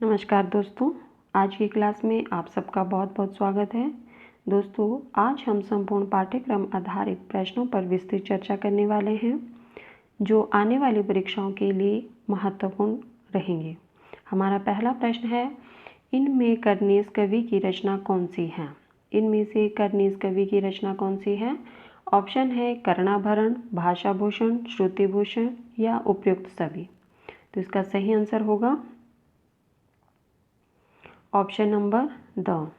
नमस्कार दोस्तों, आज की क्लास में आप सबका बहुत बहुत स्वागत है। दोस्तों, आज हम संपूर्ण पाठ्यक्रम आधारित प्रश्नों पर विस्तृत चर्चा करने वाले हैं जो आने वाली परीक्षाओं के लिए महत्वपूर्ण रहेंगे। हमारा पहला प्रश्न है, इनमें कर्नेश कवि की रचना कौन सी है? इनमें से कर्नेश कवि की रचना कौन सी है? ऑप्शन है कर्णाभरण, भाषाभूषण, श्रुतिभूषण या उपयुक्त सभी। तो इसका सही आंसर होगा ऑप्शन नंबर द।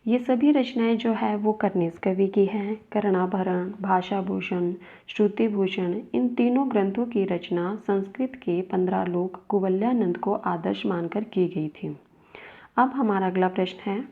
ये सभी रचनाएं जो है वो कर्नेश कवि की हैं। कर्णाभरण, भाषाभूषण, श्रुतिभूषण, इन तीनों ग्रंथों की रचना संस्कृत के 15 लोग कुवलयानंद को आदर्श मानकर की गई थी। अब हमारा अगला प्रश्न है,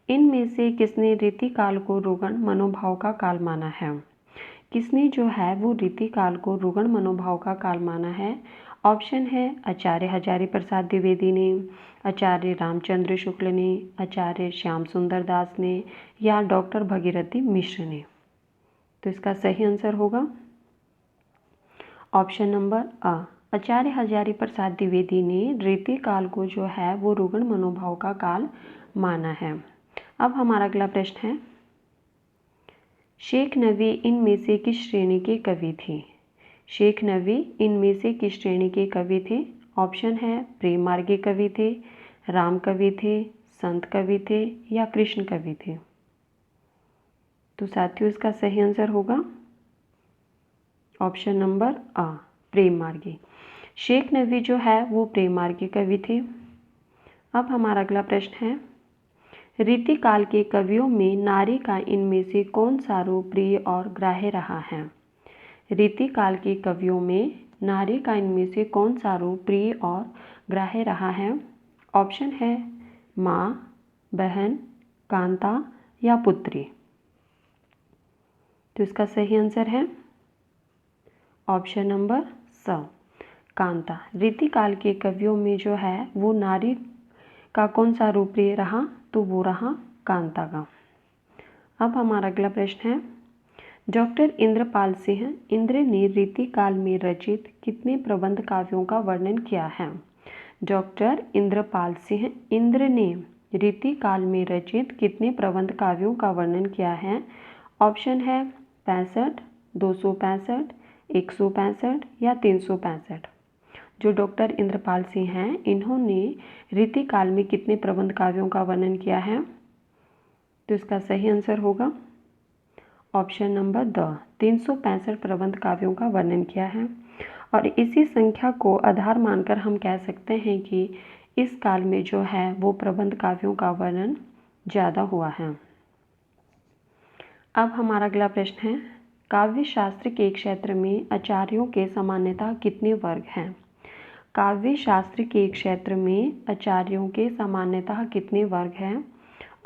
इनमें से किसने रीतिकाल को रुगण मनोभाव का काल माना है? किसने जो है वो रीतिकाल को रुगण मनोभाव का काल माना है? ऑप्शन है आचार्य हजारी प्रसाद द्विवेदी ने, आचार्य रामचंद्र शुक्ल ने, आचार्य श्याम सुंदर दास ने या डॉक्टर भगीरथी मिश्र ने। तो इसका सही आंसर होगा ऑप्शन नंबर अ। आचार्य हजारी प्रसाद द्विवेदी ने रीतिकाल को जो है वो रुगण मनोभाव का काल माना है। अब हमारा अगला प्रश्न है, शेख नबी इनमें से किस श्रेणी के कवि थे? शेख नबी इनमें से किस श्रेणी के कवि थे? ऑप्शन है प्रेम मार्गी कवि थे, राम कवि थे, संत कवि थे या कृष्ण कवि थे। तो साथियों, इसका सही आंसर होगा ऑप्शन नंबर अ, प्रेम मार्गी। शेख नबी जो है वो प्रेम मार्गी कवि थे। अब हमारा अगला प्रश्न है, रीतिकाल के कवियों में नारी का इनमें से कौन सा रूप प्रिय और ग्राह्य रहा है? रीतिकाल के कवियों में नारी का इनमें से कौन सा रूप प्रिय और ग्राह्य रहा है? ऑप्शन है माँ, बहन, कांता या पुत्री। तो इसका सही आंसर है ऑप्शन नंबर स, कांता। रीतिकाल के कवियों में जो है वो नारी का कौन सा रूप प्रिय रहा? तो वो रहा कांता का। अब हमारा अगला प्रश्न है, डॉक्टर इंद्रपाल सिंह इंद्र ने रीतिकाल में रचित कितने प्रबंध काव्यों का वर्णन किया है? डॉक्टर इंद्रपाल सिंह इंद्र ने रीतिकाल में रचित कितने प्रबंध काव्यों का वर्णन किया है? ऑप्शन है 65, 265, 165 या 365। जो डॉक्टर इंद्रपाल सिंह हैं, इन्होंने रीतिकाल में कितने प्रबंध काव्यों का वर्णन किया है? तो इसका सही आंसर होगा ऑप्शन नंबर द, 365 प्रबंध काव्यों का वर्णन किया है। और इसी संख्या को आधार मानकर हम कह सकते हैं कि इस काल में जो है वो प्रबंध काव्यों का वर्णन ज़्यादा हुआ है। अब हमारा अगला प्रश्न है, काव्य शास्त्र के क्षेत्र में आचार्यों के सामान्यतः कितने वर्ग हैं? काव्य शास्त्र के क्षेत्र में आचार्यों के सामान्यतः कितने वर्ग हैं?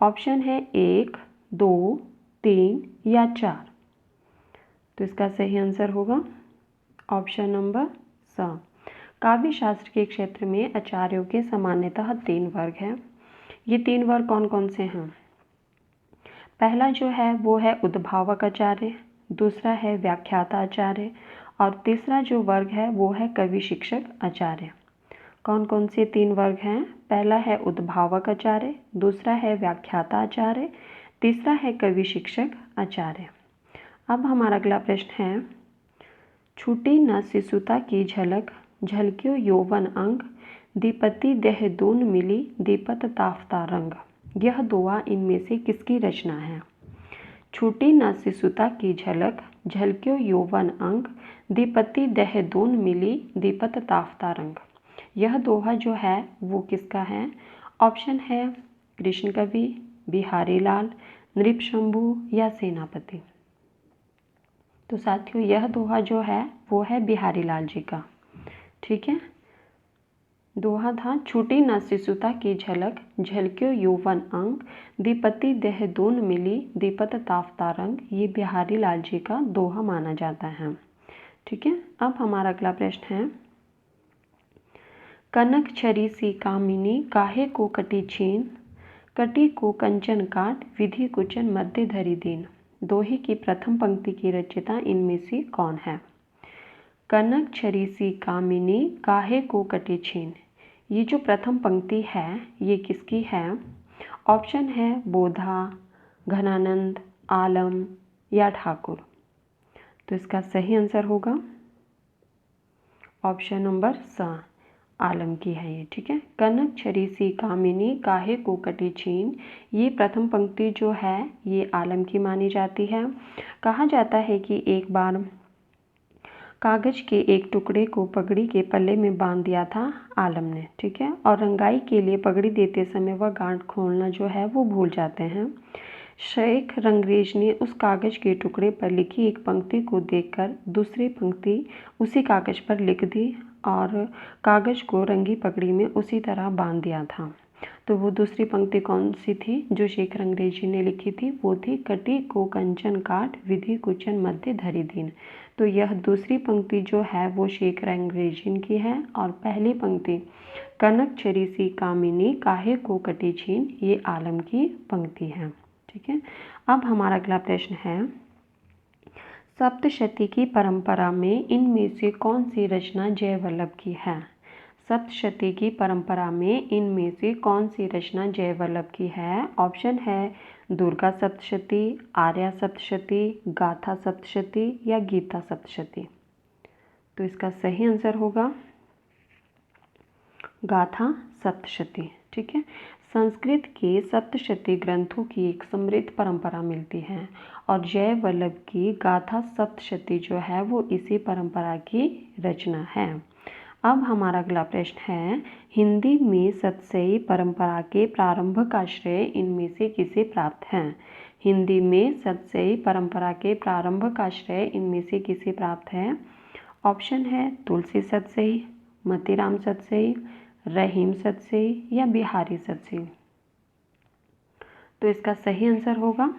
ऑप्शन है 1, 2, 3 या 4। तो इसका सही आंसर होगा ऑप्शन नंबर स। काव्य शास्त्र के क्षेत्र में आचार्यों के सामान्यतः 3 वर्ग हैं। ये 3 वर्ग कौन कौन से हैं? पहला जो है वो है उद्भावक आचार्य, दूसरा है व्याख्याता आचार्य और तीसरा जो वर्ग है वो है कवि शिक्षक आचार्य। कौन कौन से 3 वर्ग हैं? पहला है उद्भावक आचार्य, दूसरा है व्याख्याता आचार्य, तीसरा है कवि शिक्षक आचार्य। अब हमारा अगला प्रश्न है, छूटी न शिशुता की झलक, झलक्यो यौवन अंग, दीपति देहदून मिली दीपत ताफता रंग। यह दोहा इनमें से किसकी रचना है? छूटी न शिशुता की झलक, झलक्यो यौवन अंग, दीपति देहदून मिली दीपत ताफता रंग। यह दोहा जो है वो किसका है? ऑप्शन है कृष्ण कवि, बिहारी लाल, नृपशंभु या सेनापति। तो साथियों, यह दोहा जो है वो है बिहारी लाल जी का। ठीक है, दोहा था, छूटी न शिशुता की झलक, झलक्यो यौवन अंग, दीपति देहदून मिली दीपत ताफता रंग। ये बिहारी लाल जी का दोहा माना जाता है। ठीक है, अब हमारा अगला प्रश्न है, कनक छरी सी कामिनी काहे को कटी छीन, कटी को कंचन काट विधि कुचन मध्य धरी दीन। दोहे की प्रथम पंक्ति की रचयिता इनमें से कौन है? कनक छरी सी कामिनी काहे को कटी छीन, ये जो प्रथम पंक्ति है ये किसकी है? ऑप्शन है बोधा, घनानंद, आलम या ठाकुर। तो इसका सही आंसर होगा ऑप्शन नंबर स, आलम की है ये। ठीक है। कनक छरी सी कामिनी काहे को कटी छीन, ये प्रथम पंक्ति जो है ये आलम की मानी जाती है। कहा जाता है कि एक बार कागज के एक टुकड़े को पगड़ी के पल्ले में बांध दिया था आलम ने। ठीक है। और रंगाई के लिए पगड़ी देते समय वह गांठ खोलना जो है वो भूल जाते हैं। शेख रंगरेज ने उस कागज के टुकड़े पर लिखी एक पंक्ति को देखकर दूसरी पंक्ति उसी कागज पर लिख दी और कागज को रंगी पगड़ी में उसी तरह बांध दिया था। तो वो दूसरी पंक्ति कौन सी थी जो शेख रंगरेजी ने लिखी थी? वो थी कटी को कंचन काट विधि कुचन मध्य धरी दीन। तो यह दूसरी पंक्ति जो है वो शेख रंगरेजी की है और पहली पंक्ति कनक छरी सी कामिनी काहे को कटी छीन ये आलम की पंक्ति है। ठीक है। अब हमारा अगला प्रश्न है, सप्तशती की परंपरा में इनमें से कौन सी रचना जयवल्लभ की है? सप्तशती की परंपरा में इनमें से कौन सी रचना जयवल्लभ की है? ऑप्शन है दुर्गा सप्तशती, आर्या सप्तशती, गाथा सप्तशती या गीता सप्तशती। तो इसका सही आंसर होगा गाथा सप्तशती। ठीक है। संस्कृत के सप्तशती ग्रंथों की एक समृद्ध परंपरा मिलती है और जयवल्लभ की गाथा सप्तशती जो है वो इसी परंपरा की रचना है। अब हमारा अगला प्रश्न है, हिंदी में सतसई परंपरा के प्रारंभ का श्रेय इनमें से किसे प्राप्त है? हिंदी में सतसई परंपरा के प्रारंभ का श्रेय इनमें से किसे प्राप्त है? ऑप्शन है तुलसी सतसई, मतीराम सतसई, रहीम सतसई या बिहारी सतसई। तो इसका सही आंसर होगा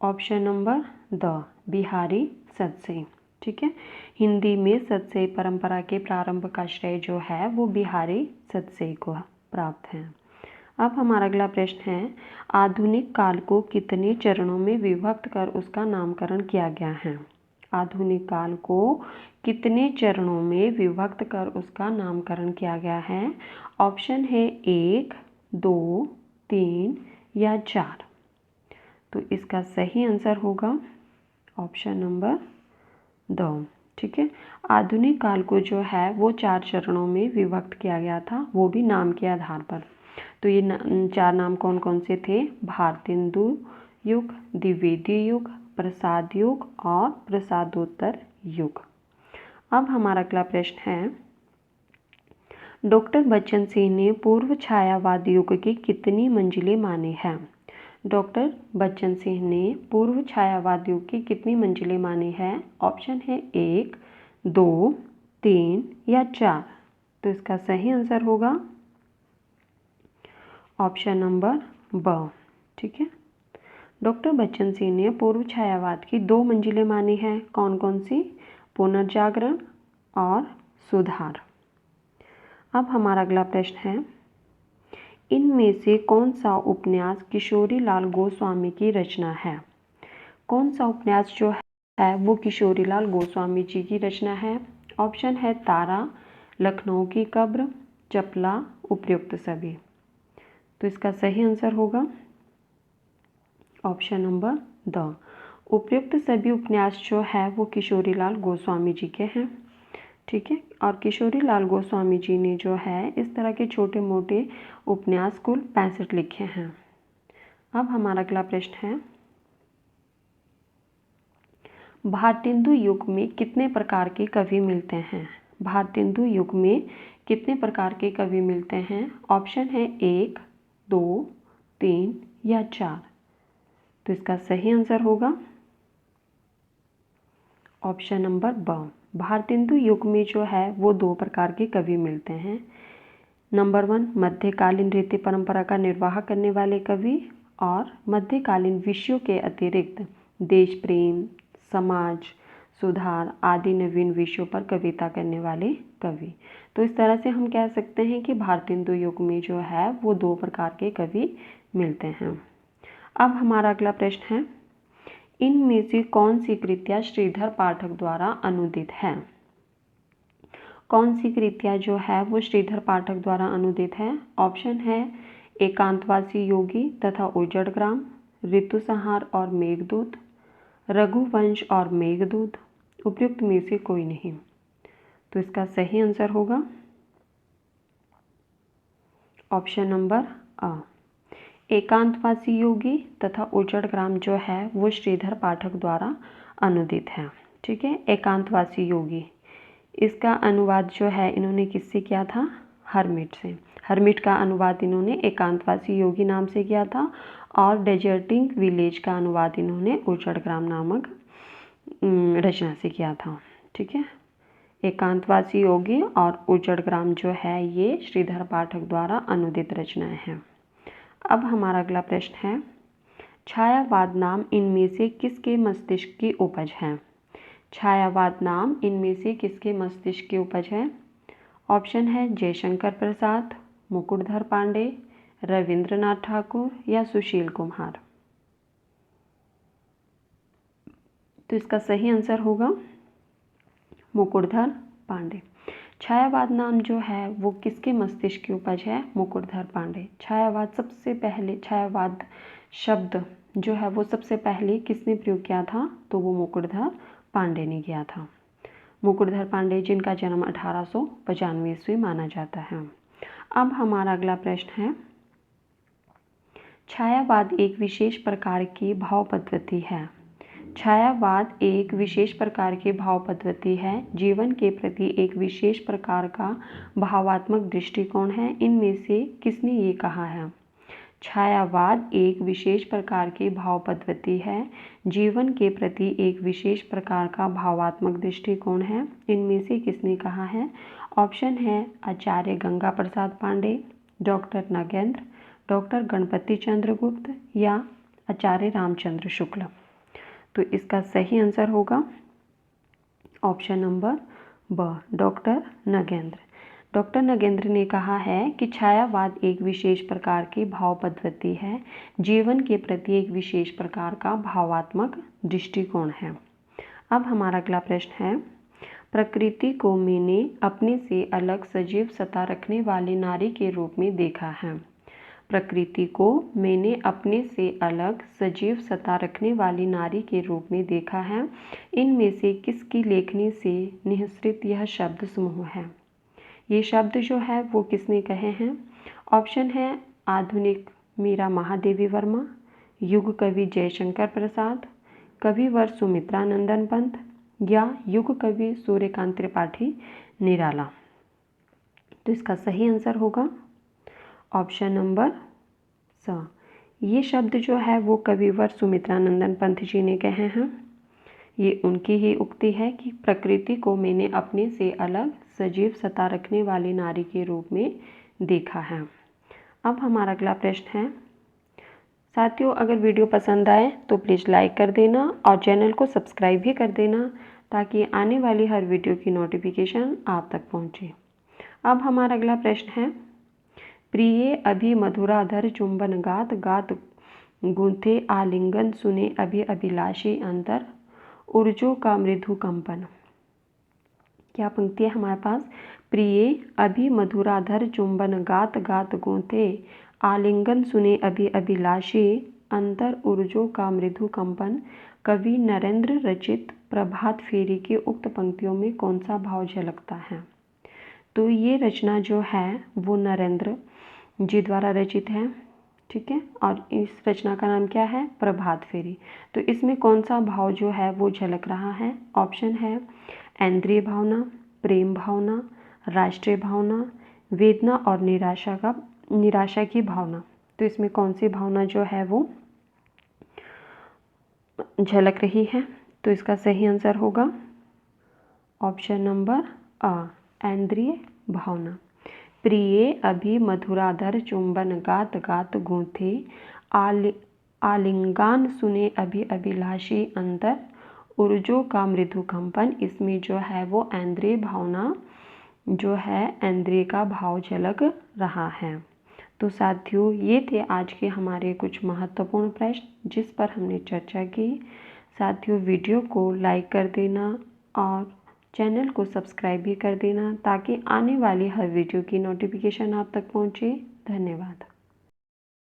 option number the, Bihari Satsai. ठीक है। हिंदी में सतसई परंपरा के प्रारंभ का श्रेय जो है वो बिहारी सतसई को प्राप्त है। अब हमारा अगला प्रश्न है, आधुनिक काल को कितने चरणों में विभक्त कर उसका नामकरण किया गया है? आधुनिक काल को कितने चरणों में विभक्त कर उसका नामकरण किया गया है? ऑप्शन है 1, 2, 3 या 4। तो इसका सही आंसर होगा ऑप्शन नंबर 2। ठीक है। आधुनिक काल को जो है वो 4 चरणों में विभक्त किया गया था, वो भी नाम के आधार पर। तो ये 4 नाम कौन कौन से थे? भारतेंदु युग, द्विवेदी युग, प्रसाद युग और प्रसादोत्तर युग। अब हमारा अगला प्रश्न है, डॉक्टर बच्चन सिंह ने पूर्व छायावाद युग की कितनी मंजिलें मानी हैं? डॉक्टर बच्चन सिंह ने पूर्व छायावाद युग की कितनी मंजिलें मानी है? ऑप्शन है 1, 2, 3 या 4। तो इसका सही आंसर होगा ऑप्शन नंबर ब। ठीक है। डॉक्टर बच्चन सिंह ने पूर्व छायावाद की 2 मंजिलें मानी हैं। कौन कौन सी? पुनर्जागरण और सुधार। अब हमारा अगला प्रश्न है, इनमें से कौन सा उपन्यास किशोरीलाल गोस्वामी की रचना है? कौन सा उपन्यास जो है वो किशोरीलाल गोस्वामी जी की रचना है? ऑप्शन है तारा, लखनऊ की कब्र, चपला, उपयुक्त सभी। तो इसका सही आंसर होगा ऑप्शन नंबर द, उपयुक्त सभी उपन्यास जो है वो किशोरीलाल गोस्वामी जी के हैं। ठीक है। और किशोरीलाल गोस्वामी जी ने जो है इस तरह के छोटे मोटे उपन्यास कुल 65 लिखे हैं। अब हमारा अगला प्रश्न है, भारतेंदु युग में कितने प्रकार के कवि मिलते हैं? भारतेंदु युग में कितने प्रकार के कवि मिलते हैं? ऑप्शन है 1, 2, 3 या 4। तो इसका सही आंसर होगा ऑप्शन नंबर ब। भारतेंदु युग में जो है वो 2 प्रकार के कवि मिलते हैं। नंबर 1, मध्यकालीन रीति परंपरा का निर्वाह करने वाले कवि और मध्यकालीन विषयों के अतिरिक्त देश प्रेम, समाज सुधार आदि नवीन विषयों पर कविता करने वाले कवि। तो इस तरह से हम कह सकते हैं कि भारतेंदु युग में जो है वो 2 प्रकार के कवि मिलते हैं। अब हमारा अगला प्रश्न है, इनमें से कौन सी कृतियाँ श्रीधर पाठक द्वारा अनुदित है? कौन सी कृतियाँ जो है वो श्रीधर पाठक द्वारा अनुदित है? ऑप्शन है एकांतवासी योगी तथा उजड़ ग्राम, ऋतुसंहार और मेघदूत, रघुवंश और मेघदूत, उपयुक्त में से कोई नहीं। तो इसका सही आंसर होगा ऑप्शन नंबर अ। एकांतवासी योगी तथा उजड़ ग्राम जो है वो श्रीधर पाठक द्वारा अनुदित है। ठीक है, एकांतवासी योगी, इसका अनुवाद जो है इन्होंने किससे किया था? हरमिट से। हरमिट का अनुवाद इन्होंने एकांतवासी योगी नाम से किया था और डेजर्टिंग विलेज का अनुवाद इन्होंने उजड़ ग्राम नामक रचना से किया था। ठीक है, एकांतवासी योगी और उजड़ ग्राम जो है ये श्रीधर पाठक द्वारा अनुदित रचनाएं हैं। अब हमारा अगला प्रश्न है, छायावाद नाम इनमें से किसके मस्तिष्क की उपज है? छायावाद नाम इनमें से किसके मस्तिष्क की उपज है? ऑप्शन है जयशंकर प्रसाद, मुकुटधर पांडे, रविंद्रनाथ ठाकुर या सुशील कुमार। तो इसका सही आंसर होगा मुकुटधर पांडे। छायावाद नाम जो है वो किसके मस्तिष्क की उपज है? मुकुटधर पांडे। छायावाद सबसे पहले, छायावाद शब्द जो है वो सबसे पहले किसने प्रयोग किया था? तो वो मुकुटधर पांडे ने किया था। मुकुटधर पांडे जिनका जन्म 1895 ईस्वी माना जाता है। अब हमारा अगला प्रश्न है, छायावाद एक विशेष प्रकार की भाव पद्धति है। छायावाद एक विशेष प्रकार की भाव पद्धति है, जीवन के प्रति एक विशेष प्रकार का भावात्मक दृष्टिकोण है। इनमें से किसने ये कहा है? छायावाद एक विशेष प्रकार की भाव पद्धति है, जीवन के प्रति एक विशेष प्रकार का भावात्मक दृष्टिकोण है। इनमें से किसने कहा है? ऑप्शन है आचार्य गंगा प्रसाद पांडे, डॉक्टर नगेंद्र, डॉक्टर गणपति चंद्र गुप्त या आचार्य रामचंद्र शुक्ल। तो इसका सही आंसर होगा ऑप्शन नंबर ब, डॉक्टर नगेंद्र। डॉक्टर नगेंद्र ने कहा है कि छायावाद एक विशेष प्रकार की भाव पद्धति है, जीवन के प्रति एक विशेष प्रकार का भावात्मक दृष्टिकोण है। अब हमारा अगला प्रश्न है, प्रकृति को मैंने अपने से अलग सजीव सत्ता रखने वाली नारी के रूप में देखा है। प्रकृति को मैंने अपने से अलग सजीव सत्ता रखने वाली नारी के रूप में देखा है। इनमें से किसकी लेखनी से निःसृत यह शब्द समूह है? ये शब्द जो है वो किसने कहे हैं? ऑप्शन है आधुनिक मीरा महादेवी वर्मा, युग कवि जयशंकर प्रसाद, कविवर सुमित्रा नंदन पंत या युग कवि सूर्यकांत त्रिपाठी निराला। तो इसका सही आंसर होगा ऑप्शन नंबर स। ये शब्द जो है वो कविवर सुमित्रा नंदन पंत जी ने कहे हैं। ये उनकी ही उक्ति है कि प्रकृति को मैंने अपने से अलग सजीव सत्ता रखने वाली नारी के रूप में देखा है। अब हमारा अगला प्रश्न है, साथियों अगर वीडियो पसंद आए तो प्लीज़ लाइक कर देना और चैनल को सब्सक्राइब भी कर देना ताकि आने वाली हर वीडियो की नोटिफिकेशन आप तक पहुंचे। अब हमारा अगला प्रश्न है, प्रिय अभी मधुराधर चुंबन गात गात गूंथे आलिंगन सुने अभी अभिलाषी अंतर ऊर्जों का मृदु कंपन। क्या पंक्ति है हमारे पास? प्रिय अभी मधुराधर चुंबन गात गात गूंथे आलिंगन सुने अभी अभिलाषी अंतर ऊर्जों का मृदु कंपन। कवि नरेंद्र रचित प्रभात फेरी की उक्त पंक्तियों में कौन सा भाव झलकता है? तो ये रचना जो है वो नरेंद्र जी द्वारा रचित है। ठीक है, और इस रचना का नाम क्या है? प्रभात फेरी। तो इसमें कौन सा भाव जो है वो झलक रहा है? ऑप्शन है ऐन्द्रिय भावना, प्रेम भावना, राष्ट्रीय भावना, वेदना और निराशा की भावना। तो इसमें कौन सी भावना जो है वो झलक रही है? तो इसका सही आंसर होगा ऑप्शन नंबर अ, ऐन्द्रिय भावना। प्रिय अभी मधुराधर चुंबन गात गात गूंथे आलिंगान सुने अभी अभिलाषी अंतर ऊर्जों का मृदु कंपन। इसमें जो है वो ऐन्द्रिय भावना जो है, ऐन्द्रिय का भाव झलक रहा है। तो साथियों ये थे आज के हमारे कुछ महत्वपूर्ण प्रश्न जिस पर हमने चर्चा की। साथियों वीडियो को लाइक कर देना और चैनल को सब्सक्राइब भी कर देना ताकि आने वाली हर वीडियो की नोटिफिकेशन आप तक पहुंचे। धन्यवाद।